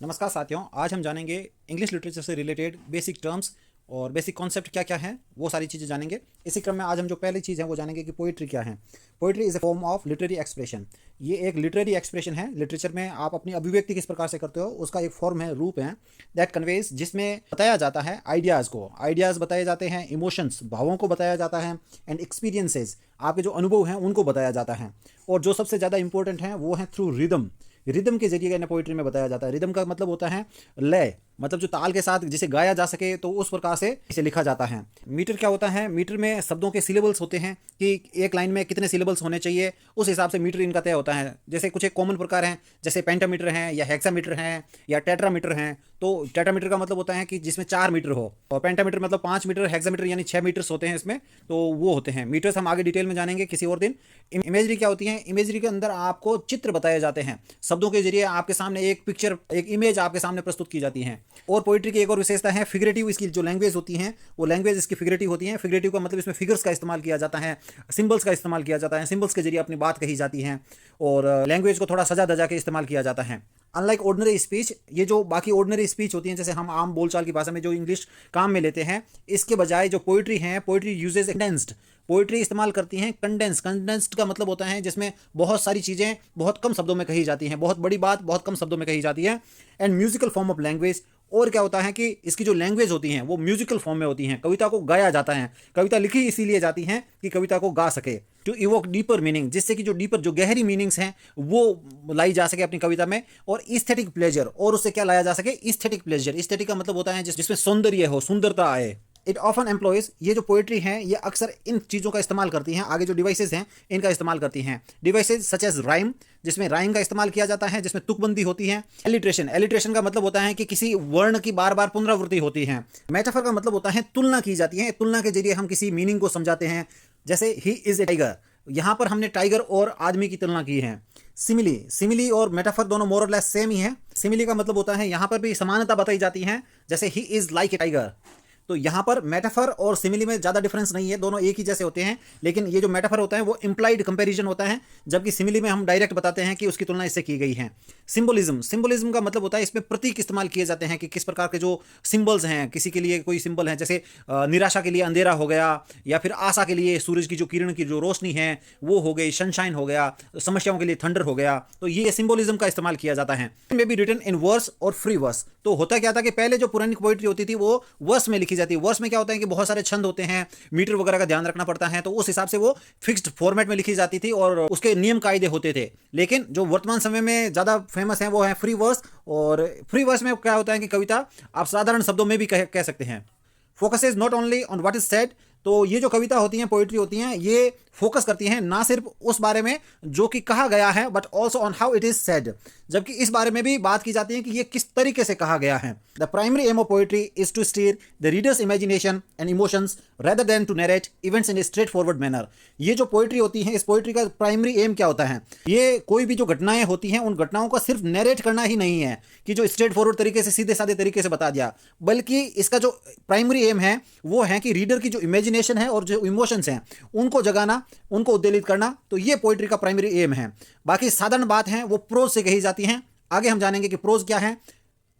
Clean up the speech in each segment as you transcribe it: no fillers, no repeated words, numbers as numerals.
नमस्कार साथियों, आज हम जानेंगे इंग्लिश लिटरेचर से रिलेटेड बेसिक टर्म्स और बेसिक कॉन्सेप्ट क्या क्या हैं, वो सारी चीज़ें जानेंगे। इसी क्रम में आज हम जो पहली चीज़ है वो जानेंगे कि पोइट्री क्या है। Poetry is a form of literary expression. ये एक लिटरेरी एक्सप्रेशन है। लिटरेचर में आप अपनी अभिव्यक्ति किस प्रकार से करते हो उसका एक फॉर्म है, रूप है, दैट कन्वेज, जिसमें बताया जाता है आइडियाज़ को। आइडियाज़ बताए जाते हैं, इमोशंस, भावों को बताया जाता है, एंड एक्सपीरियंसेस, आपके जो अनुभव हैं उनको बताया जाता है। और जो सबसे ज़्यादा इंपॉर्टेंट है वो है थ्रू रिदम। रिदम के जरिए ना पोइट्री में बताया जाता है। रिदम का मतलब होता है लय, मतलब जो ताल के साथ जिसे गाया जा सके, तो उस प्रकार से इसे लिखा जाता है। मीटर क्या होता है? मीटर में शब्दों के सिलेबल्स होते हैं कि एक लाइन में कितने सिलेबल्स होने चाहिए, उस हिसाब से मीटर इनका तय होता है। जैसे कुछ एक कॉमन प्रकार हैं, जैसे पेंटामीटर हैं या हेक्सामीटर हैं या टेट्रामीटर हैं। तो टेट्रामीटर का मतलब होता है कि जिसमें 4 मीटर हो, और पेंटामीटर मतलब 5 मीटर, हेक्सामीटर यानी 6 मीटर्स होते हैं इसमें। तो वो होते हैं मीटर्स। हम आगे डिटेल में जानेंगे किसी और दिन। इमेजरी क्या होती है? इमेजरी के अंदर आपको चित्र बताए जाते हैं। शब्दों के जरिए आपके सामने एक पिक्चर, एक इमेज आपके सामने प्रस्तुत की जाती है। और पोइट्री की एक और विशेषता है फिगरेटिव। इसकी जो लैंग्वेज होती है वो लैंग्वेज इसकी फिगरेटिव होती है। फिगरेटिव का मतलब इसमें फिगर्स का इस्तेमाल किया जाता है, सिंबल्स का इस्तेमाल किया जाता है, सिंबल्स के जरिए अपनी बात कही जाती है, और लैंग्वेज को थोड़ा सजा धजा के इस्तेमाल किया जाता है। अनलाइक ऑर्डिनरी स्पीच, ये जो बाकी ऑर्डिनरी स्पीच होती है, जैसे हम आम बोलचाल की भाषा में जो इंग्लिश काम में लेते हैं, इसके बजाय जो पोइट्री है, पोइट्री यूजेज कंडेंस्ड। पोइट्री इस्तेमाल करती हैं कंडेंस। कंडेंस्ड का मतलब होता है जिसमें बहुत सारी चीज़ें बहुत कम शब्दों में कही जाती हैं, बहुत बड़ी बात बहुत कम शब्दों में कही जाती है। And musical form of language. और क्या होता है कि इसकी जो लैंग्वेज होती हैं वो म्यूजिकल फॉर्म में होती हैं। कविता को गाया जाता है। कविता लिखी इसीलिए जाती हैं कि कविता को गा सके, टू इवोक डीपर मीनिंग, जिससे कि जो डीपर, जो गहरी मीनिंग्स हैं वो लाई जा सके अपनी कविता में। और इस्थेटिक प्लेजर, और उससे क्या लाया जा सके? Aesthetic pleasure. इस्थेटिक का मतलब होता है जिसमें सौंदर्य हो, सुंदरता आए। इट ऑफन एम्प्लॉयज, ये जो पोइट्री है ये अक्सर इन चीज़ों का इस्तेमाल करती हैं। आगे जो डिवाइसेज हैं इनका इस्तेमाल करती हैं। डिवाइसेज सच एज राइम, जिसमें राइम का इस्तेमाल किया जाता है, जिसमें तुकबंदी होती है। एलिट्रेशन, एलिट्रेशन का मतलब होता है कि किसी वर्ण की बार बार पुनरावृत्ति होती है। मेटाफर का मतलब होता है तुलना की जाती है। तुलना के जरिए हम किसी मीनिंग को समझाते हैं। जैसे ही इज ए टाइगर, यहाँ पर हमने टाइगर और आदमी की तुलना की है। सिमिली, सिमिली और मेटाफर दोनों मोर और लेस सेम ही है। सिमिली का मतलब होता है यहाँ पर भी समानता बताई जाती है, जैसे he is like a tiger. तो यहाँ पर मेटाफर और सिमिली में ज़्यादा डिफरेंस नहीं है, दोनों एक ही जैसे होते हैं। लेकिन ये जो मेटाफर होता है वो इंप्लाइड कंपैरिजन होता है, जबकि सिमिली में हम डायरेक्ट बताते हैं कि उसकी तुलना इससे की गई है। सिंबलिज्म, सिंबलिज्म का मतलब होता है इसमें प्रतीक इस्तेमाल किए जाते हैं कि किस प्रकार के जो सिंबल्स हैं, किसी के लिए कोई सिंबल है, जैसे निराशा के लिए अंधेरा हो गया, या फिर आशा के लिए सूरज की जो किरण की जो रोशनी है वो हो गई, सनशाइन हो गया, समस्याओं के लिए थंडर हो गया। तो ये सिंबलिज्म का इस्तेमाल किया जाता है। May be written in verse और फ्री वर्स। तो होता क्या था कि पहले जो पुरानी पोइट्री होती थी वो वर्स में लिखी जाती है। वर्स में क्या होता है कि बहुत सारे छंद होते हैं, मीटर वगैरह का ध्यान रखना पड़ता है, तो उस हिसाब से वो फिक्स्ड फॉर्मेट में लिखी जाती थी और उसके नियम कायदे होते थे। लेकिन जो वर्तमान समय में ज़्यादा फेमस है वो है फ्री वर्स। और फ्री वर्स में क्या होता है कि कविता आप साधारण शब्दों में भी कह सकते हैं। Focuses not only on what is said. तो ये जो कविता होती हैं, पोइट्री होती हैं, ये फोकस करती हैं ना सिर्फ उस बारे में जो कि कहा गया है, but also on how it is said. जबकि इस बारे में भी बात की जाती है कि ये किस तरीके से कहा गया है। The primary aim of poetry is to steer the reader's imagination and emotions rather than to narrate events in a straightforward manner. ये जो पोइट्री होती है, इस पोइट्री का प्राइमरी एम क्या होता है? ये कोई भी जो घटनाएं होती हैं उन घटनाओं को सिर्फ नरेट करना ही नहीं है कि जो स्ट्रेट फॉरवर्ड तरीके से, सीधे साधे तरीके से बता दिया, बल्कि इसका जो प्राइमरी एम है वो है कि रीडर की जो इमेजिनेशन है और जो इमोशंस हैं उनको जगाना, उनको उद्वेलित करना। तो ये पोइट्री का प्राइमरी एम है। बाकी साधारण बात है वो प्रोज से कही जाती हैं। आगे हम जानेंगे कि प्रोज क्या है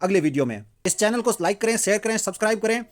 अगले वीडियो में। इस चैनल को लाइक करें, शेयर करें, सब्सक्राइब करें।